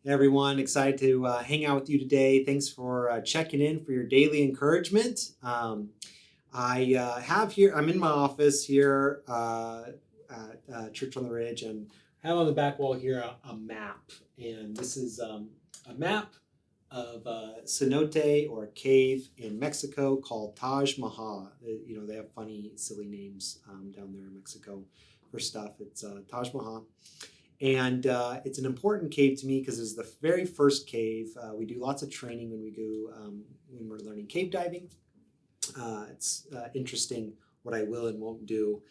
Hey everyone, excited to hang out with you today. Thanks for checking in for your daily encouragement. I'm in my office here at Church on the Ridge, and I have on the back wall here a map. And this is a map of cenote or a cave in Mexico called Taj Mahal. They have funny, silly names down there in Mexico for stuff. It's Taj Mahal. And it's an important cave to me because it's the very first cave. We do lots of training when we go when we're learning cave diving. It's interesting what I will and won't do.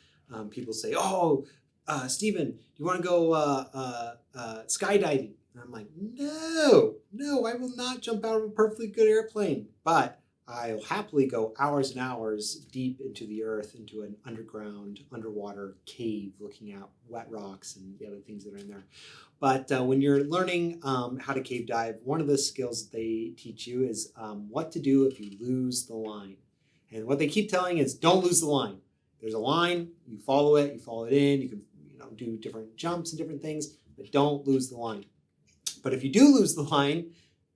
People say, "Oh, Stephen, do you want to go skydiving?" And I'm like, "No, I will not jump out of a perfectly good airplane." But I'll happily go hours and hours deep into the earth, into an underwater cave, looking at wet rocks and the other things that are in there. But when you're learning how to cave dive, one of the skills that they teach you is what to do if you lose the line. And what they keep telling is don't lose the line. There's a line, you follow it in, you can do different jumps and different things, but don't lose the line. But if you do lose the line,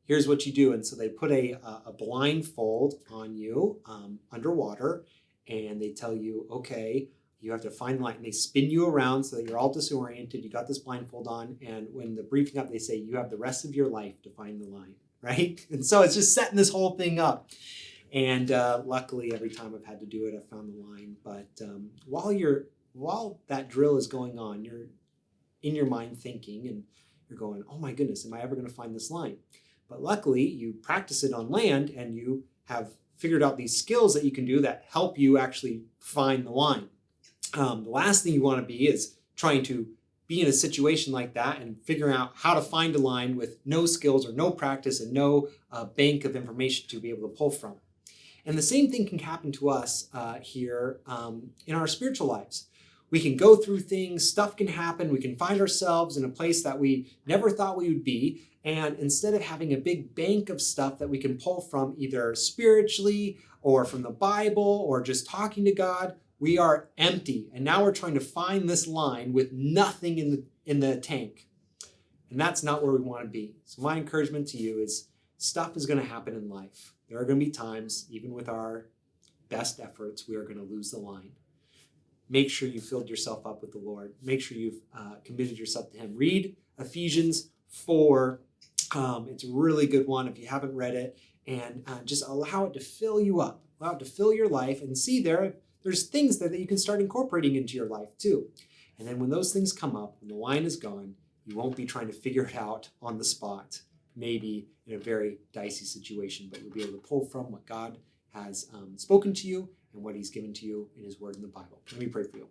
here's what you do. And so they put a blindfold on you underwater, and they tell you, okay, you have to find the line. And they spin you around so that you're all disoriented. You got this blindfold on, and when the briefing up, they say you have the rest of your life to find the line, right? And so it's just setting this whole thing up. And luckily, every time I've had to do it, I've found the line. But while that drill is going on, you're in your mind thinking, and you're going, oh my goodness, am I ever going to find this line? But luckily, you practice it on land, and you have figured out these skills that you can do that help you actually find the line. The last thing you want to be is trying to be in a situation like that and figuring out how to find a line with no skills or no practice and no bank of information to be able to pull from. And the same thing can happen to us here in our spiritual lives. We can go through things, stuff can happen, we can find ourselves in a place that we never thought we would be. And instead of having a big bank of stuff that we can pull from either spiritually or from the Bible or just talking to God, we are empty. And now we're trying to find this line with nothing in the tank. And that's not where we want to be. So my encouragement to you is stuff is going to happen in life. There are going to be times, even with our best efforts, we are going to lose the line. Make sure you filled yourself up with the Lord. Make sure you've committed yourself to Him. Read Ephesians 4. It's a really good one if you haven't read it. And just allow it to fill you up. Allow it to fill your life. And see there's things that you can start incorporating into your life too. And then when those things come up, when the line is gone, you won't be trying to figure it out on the spot. Maybe in a very dicey situation, but you'll be able to pull from what God has spoken to you and what He's given to you in His Word in the Bible. Let me pray for you.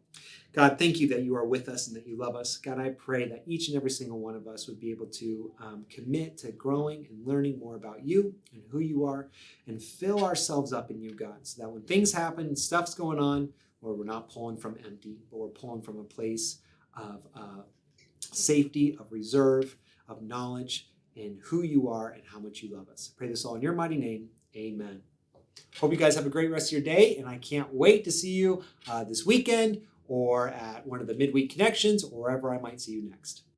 God, thank you that you are with us and that you love us. God, I pray that each and every single one of us would be able to commit to growing and learning more about you and who you are and fill ourselves up in you, God, so that when things happen, stuff's going on, Lord, we're not pulling from empty, but we're pulling from a place of safety, of reserve, of knowledge, in who you are and how much you love us. I pray this all in your mighty name. Amen. Hope you guys have a great rest of your day, and I can't wait to see you this weekend or at one of the midweek connections or wherever I might see you next.